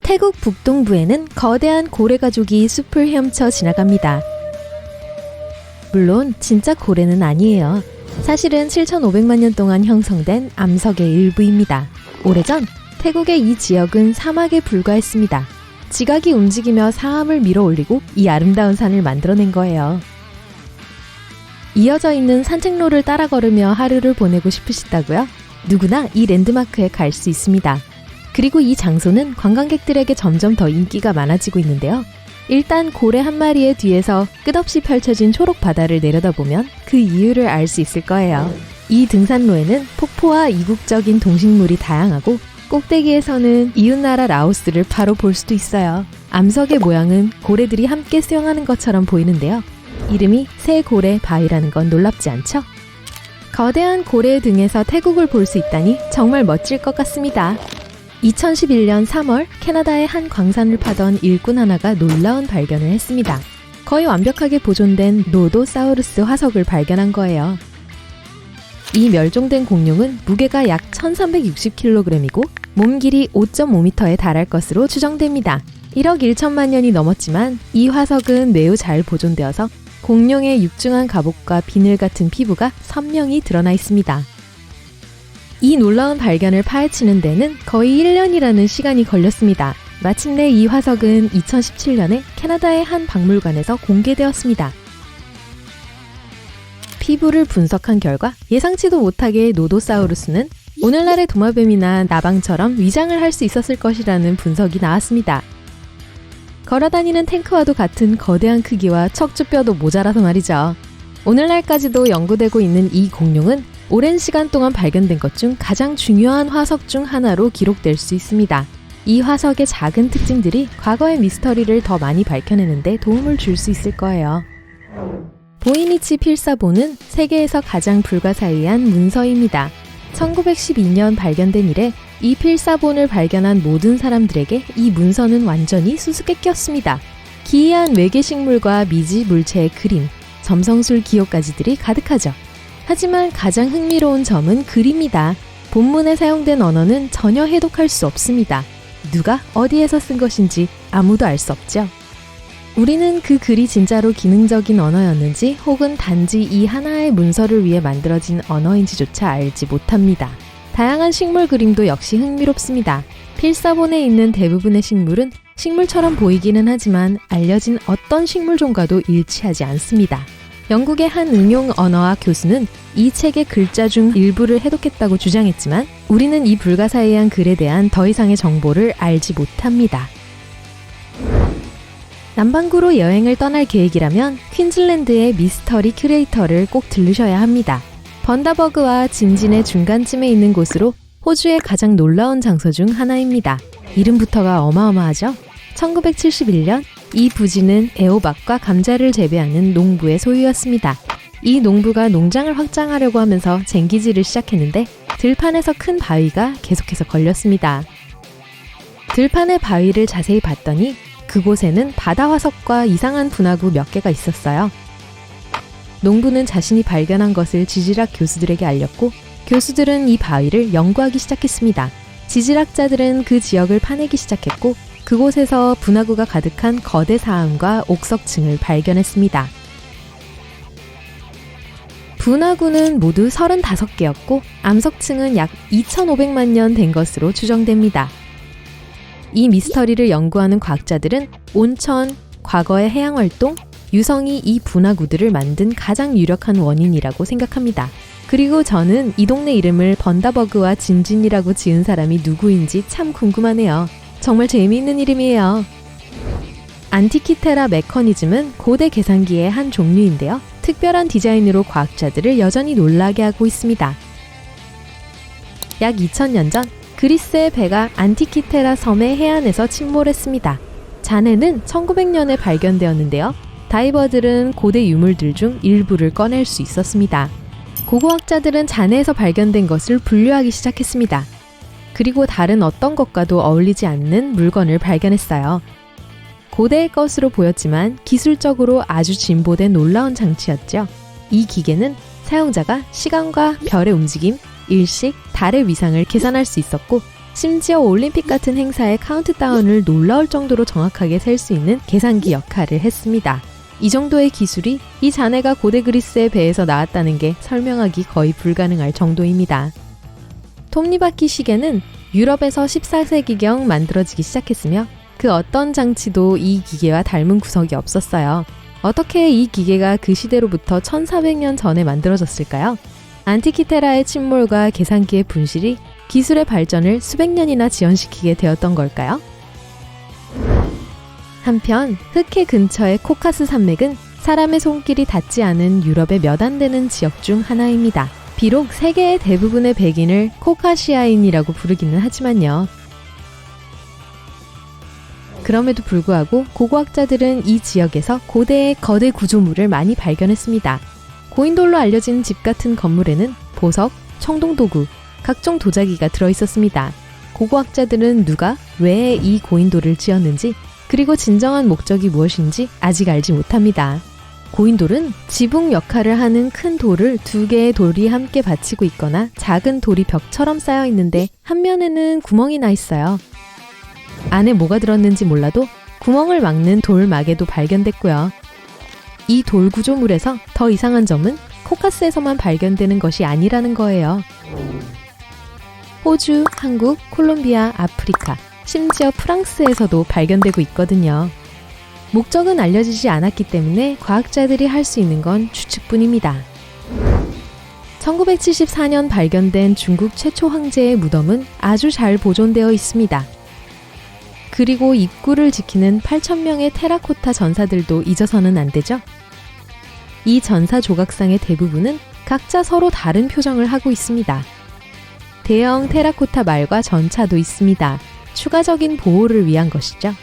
태국 북동부에는 거대한 고래 가족이 숲을 헤엄쳐 지나갑니다. 물론 진짜 고래는 아니에요. 사실은 7,500만 년 동안 형성된 암석의 일부입니다. 오래전 태국의 이 지역은 사막에 불과했습니다. 지각이 움직이며 사암을 밀어올리고 이 아름다운 산을 만들어낸 거예요. 이어져 있는 산책로를 따라 걸으며 하루를 보내고 싶으시다고요? 누구나 이 랜드마크에 갈 수 있습니다. 그리고 이 장소는 관광객들에게 점점 더 인기가 많아지고 있는데요. 일단 고래 한 마리의 뒤에서 끝없이 펼쳐진 초록 바다를 내려다보면 그 이유를 알 수 있을 거예요. 이 등산로에는 폭포와 이국적인 동식물이 다양하고 꼭대기에서는 이웃나라 라오스를 바로 볼 수도 있어요. 암석의 모양은 고래들이 함께 수영하는 것처럼 보이는데요. 이름이 새고래 바위라는 건 놀랍지 않죠? 거대한 고래의 등에서 태국을 볼 수 있다니 정말 멋질 것 같습니다. 2011년 3월 캐나다의 한 광산을 파던 일꾼 하나가 놀라운 발견을 했습니다. 거의 완벽하게 보존된 노도사우루스 화석을 발견한 거예요. 이 멸종된 공룡은 무게가 약 1360kg이고 몸 길이 5.5m에 달할 것으로 추정됩니다. 1억 1천만 년이 넘었지만 이 화석은 매우 잘 보존되어서 공룡의 육중한 갑옷과 비늘 같은 피부가 선명히 드러나 있습니다. 이 놀라운 발견을 파헤치는 데는 거의 1년이라는 시간이 걸렸습니다. 마침내 이 화석은 2017년에 캐나다의 한 박물관에서 공개되었습니다. 피부를 분석한 결과 예상치도 못하게 노도사우루스는 오늘날의 도마뱀이나 나방처럼 위장을 할 수 있었을 것이라는 분석이 나왔습니다. 걸어다니는 탱크와도 같은 거대한 크기와 척추뼈도 모자라서 말이죠. 오늘날까지도 연구되고 있는 이 공룡은 오랜 시간 동안 발견된 것 중 가장 중요한 화석 중 하나로 기록될 수 있습니다. 이 화석의 작은 특징들이 과거의 미스터리를 더 많이 밝혀내는데 도움을 줄 수 있을 거예요. 보이니치 필사본은 세계에서 가장 불가사의한 문서입니다. 1912년 발견된 이래 이 필사본을 발견한 모든 사람들에게 이 문서는 완전히 수수께끼였습니다. 기이한 외계 식물과 미지 물체의 그림, 점성술 기호까지들이 가득하죠. 하지만 가장 흥미로운 점은 글입니다. 본문에 사용된 언어는 전혀 해독할 수 없습니다. 누가 어디에서 쓴 것인지 아무도 알 수 없죠. 우리는 그 글이 진짜로 기능적인 언어였는지 혹은 단지 이 하나의 문서를 위해 만들어진 언어인지조차 알지 못합니다. 다양한 식물 그림도 역시 흥미롭습니다. 필사본에 있는 대부분의 식물은 식물처럼 보이기는 하지만 알려진 어떤 식물종과도 일치하지 않습니다. 영국의 한 응용 언어학 교수는 이 책의 글자 중 일부를 해독했다고 주장했지만 우리는 이 불가사의한 글에 대한 더 이상의 정보를 알지 못합니다. 남반구로 여행을 떠날 계획이라면 퀸즐랜드의 미스터리 큐레이터를 꼭 들르셔야 합니다. 번다버그와 진진의 중간쯤에 있는 곳으로 호주의 가장 놀라운 장소 중 하나입니다. 이름부터가 어마어마하죠? 1971년 이 부지는 애호박과 감자를 재배하는 농부의 소유였습니다. 이 농부가 농장을 확장하려고 하면서 쟁기질을 시작했는데 들판에서 큰 바위가 계속해서 걸렸습니다. 들판의 바위를 자세히 봤더니 그곳에는 바다 화석과 이상한 분화구 몇 개가 있었어요. 농부는 자신이 발견한 것을 지질학 교수들에게 알렸고 교수들은 이 바위를 연구하기 시작했습니다. 지질학자들은 그 지역을 파내기 시작했고 그곳에서 분화구가 가득한 거대 사암과 옥석층을 발견했습니다. 분화구는 모두 35개였고 암석층은 약 2,500만 년 된 것으로 추정됩니다. 이 미스터리를 연구하는 과학자들은 온천, 과거의 해양활동, 유성이 이 분화구들을 만든 가장 유력한 원인이라고 생각합니다. 그리고 저는 이 동네 이름을 번다버그와 진진이라고 지은 사람이 누구인지 참 궁금하네요. 정말 재미있는 이름이에요. 안티키테라 메커니즘은 고대 계산기의 한 종류인데요. 특별한 디자인으로 과학자들을 여전히 놀라게 하고 있습니다. 약 2000년 전 그리스의 배가 안티키테라 섬의 해안에서 침몰했습니다. 잔해는 1900년에 발견되었는데요. 다이버들은 고대 유물들 중 일부를 꺼낼 수 있었습니다. 고고학자들은 잔해에서 발견된 것을 분류하기 시작했습니다. 그리고 다른 어떤 것과도 어울리지 않는 물건을 발견했어요. 고대의 것으로 보였지만 기술적으로 아주 진보된 놀라운 장치였죠. 이 기계는 사용자가 시간과 별의 움직임, 일식, 달의 위상을 계산할 수 있었고 심지어 올림픽 같은 행사의 카운트다운을 놀라울 정도로 정확하게 셀 수 있는 계산기 역할을 했습니다. 이 정도의 기술이 이 잔해가 고대 그리스의 배에서 나왔다는 게 설명하기 거의 불가능할 정도입니다. 톱니바퀴 시계는 유럽에서 14세기경 만들어지기 시작했으며 그 어떤 장치도 이 기계와 닮은 구석이 없었어요. 어떻게 이 기계가 그 시대로부터 1400년 전에 만들어졌을까요? 안티키테라의 침몰과 계산기의 분실이 기술의 발전을 수백 년이나 지연시키게 되었던 걸까요? 한편 흑해 근처의 코카스 산맥은 사람의 손길이 닿지 않은 유럽의 몇 안 되는 지역 중 하나입니다. 비록 세계의 대부분의 백인을 코카시아인이라고 부르기는 하지만요. 그럼에도 불구하고 고고학자들은 이 지역에서 고대의 거대 구조물을 많이 발견했습니다. 고인돌로 알려진 집 같은 건물에는 보석, 청동도구, 각종 도자기가 들어있었습니다. 고고학자들은 누가 왜 이 고인돌을 지었는지 그리고 진정한 목적이 무엇인지 아직 알지 못합니다. 고인돌은 지붕 역할을 하는 큰 돌을 두 개의 돌이 함께 받치고 있거나 작은 돌이 벽처럼 쌓여 있는데 한 면에는 구멍이 나 있어요. 안에 뭐가 들었는지 몰라도 구멍을 막는 돌마개도 발견됐고요. 이 돌 구조물에서 더 이상한 점은 코카스에서만 발견되는 것이 아니라는 거예요. 호주, 한국, 콜롬비아, 아프리카, 심지어 프랑스에서도 발견되고 있거든요. 목적은 알려지지 않았기 때문에 과학자들이 할 수 있는 건 추측뿐입니다. 1974년 발견된 중국 최초 황제의 무덤은 아주 잘 보존되어 있습니다. 그리고 입구를 지키는 8,000명의 테라코타 전사들도 잊어서는 안 되죠. 이 전사 조각상의 대부분은 각자 서로 다른 표정을 하고 있습니다. 대형 테라코타 말과 전차도 있습니다. 추가적인 보호를 위한 것이죠.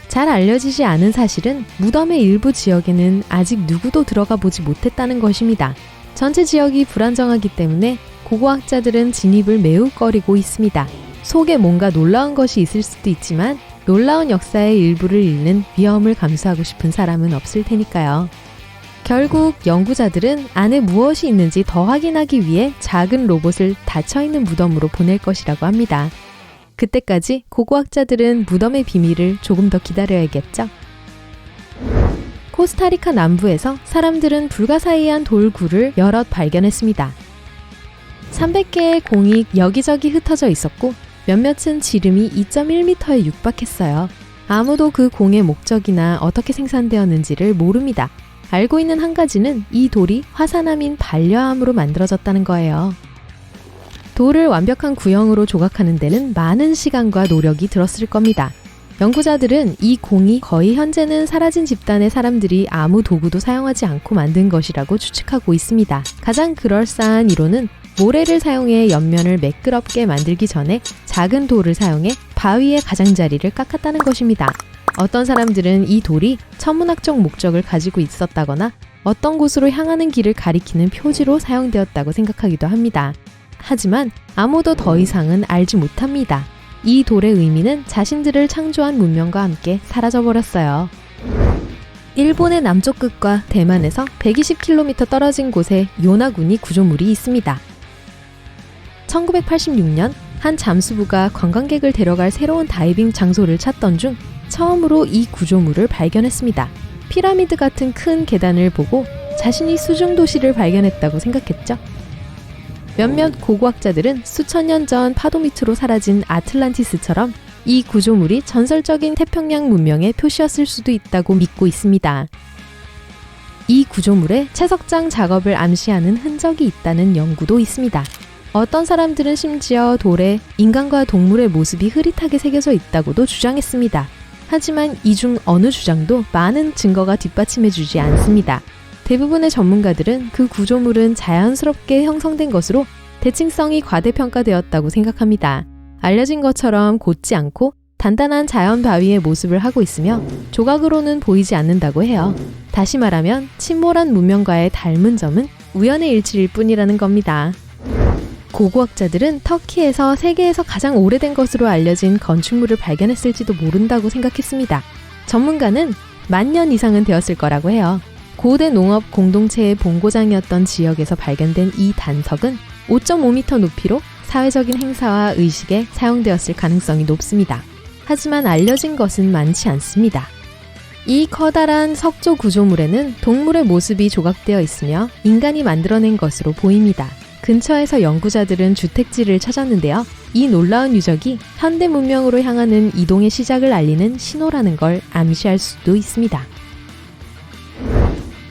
잘 알려지지 않은 사실은 무덤의 일부 지역에는 아직 누구도 들어가 보지 못했다는 것입니다. 전체 지역이 불안정하기 때문에 고고학자들은 진입을 매우 꺼리고 있습니다. 속에 뭔가 놀라운 것이 있을 수도 있지만 놀라운 역사의 일부를 잃는 위험을 감수하고 싶은 사람은 없을 테니까요. 결국 연구자들은 안에 무엇이 있는지 더 확인하기 위해 작은 로봇을 닫혀있는 무덤으로 보낼 것이라고 합니다. 그때까지 고고학자들은 무덤의 비밀을 조금 더 기다려야겠죠. 코스타리카 남부에서 사람들은 불가사의한 돌굴을 여럿 발견했습니다. 300개의 공이 여기저기 흩어져 있었고 몇몇은 지름이 2.1m에 육박했어요. 아무도 그 공의 목적이나 어떻게 생산되었는지를 모릅니다. 알고 있는 한 가지는 이 돌이 화산암인 반려암으로 만들어졌다는 거예요. 돌을 완벽한 구형으로 조각하는 데는 많은 시간과 노력이 들었을 겁니다. 연구자들은 이 공이 거의 현재는 사라진 집단의 사람들이 아무 도구도 사용하지 않고 만든 것이라고 추측하고 있습니다. 가장 그럴싸한 이론은 모래를 사용해 옆면을 매끄럽게 만들기 전에 작은 돌을 사용해 바위의 가장자리를 깎았다는 것입니다. 어떤 사람들은 이 돌이 천문학적 목적을 가지고 있었다거나 어떤 곳으로 향하는 길을 가리키는 표지로 사용되었다고 생각하기도 합니다. 하지만 아무도 더 이상은 알지 못합니다. 이 돌의 의미는 자신들을 창조한 문명과 함께 사라져버렸어요. 일본의 남쪽 끝과 대만에서 120km 떨어진 곳에 요나구니 구조물이 있습니다. 1986년 한 잠수부가 관광객을 데려갈 새로운 다이빙 장소를 찾던 중 처음으로 이 구조물을 발견했습니다. 피라미드 같은 큰 계단을 보고 자신이 수중 도시를 발견했다고 생각했죠. 몇몇 고고학자들은 수천 년 전 파도 밑으로 사라진 아틀란티스처럼 이 구조물이 전설적인 태평양 문명의 표시였을 수도 있다고 믿고 있습니다. 이 구조물에 채석장 작업을 암시하는 흔적이 있다는 연구도 있습니다. 어떤 사람들은 심지어 돌에 인간과 동물의 모습이 흐릿하게 새겨져 있다고도 주장했습니다. 하지만 이 중 어느 주장도 많은 증거가 뒷받침해주지 않습니다. 대부분의 전문가들은 그 구조물은 자연스럽게 형성된 것으로 대칭성이 과대평가되었다고 생각합니다. 알려진 것처럼 곧지 않고 단단한 자연 바위의 모습을 하고 있으며 조각으로는 보이지 않는다고 해요. 다시 말하면 침몰한 문명과의 닮은 점은 우연의 일치일 뿐이라는 겁니다. 고고학자들은 터키에서 세계에서 가장 오래된 것으로 알려진 건축물을 발견했을지도 모른다고 생각했습니다. 전문가는 10,000년 이상은 되었을 거라고 해요. 고대 농업 공동체의 본고장이었던 지역에서 발견된 이 단석은 5.5m 높이로 사회적인 행사와 의식에 사용되었을 가능성이 높습니다. 하지만 알려진 것은 많지 않습니다. 이 커다란 석조 구조물에는 동물의 모습이 조각되어 있으며 인간이 만들어낸 것으로 보입니다. 근처에서 연구자들은 주택지를 찾았는데요. 이 놀라운 유적이 현대 문명으로 향하는 이동의 시작을 알리는 신호라는 걸 암시할 수도 있습니다.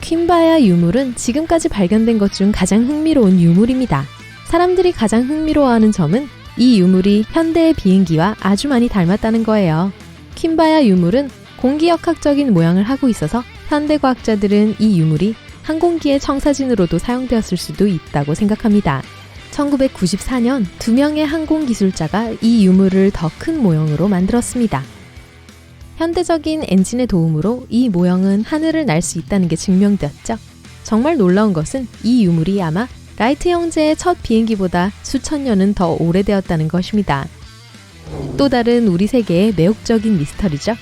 퀸바야 유물은 지금까지 발견된 것 중 가장 흥미로운 유물입니다. 사람들이 가장 흥미로워하는 점은 이 유물이 현대의 비행기와 아주 많이 닮았다는 거예요. 퀸바야 유물은 공기역학적인 모양을 하고 있어서 현대과학자들은 이 유물이 항공기의 청사진으로도 사용되었을 수도 있다고 생각합니다. 1994년 2명의 항공기술자가 이 유물을 더 큰 모형으로 만들었습니다. 현대적인 엔진의 도움으로 이 모형은 하늘을 날 수 있다는 게 증명되었죠. 정말 놀라운 것은 이 유물이 아마 라이트 형제의 첫 비행기보다 수천 년은 더 오래되었다는 것입니다. 또 다른 우리 세계의 매혹적인 미스터리죠.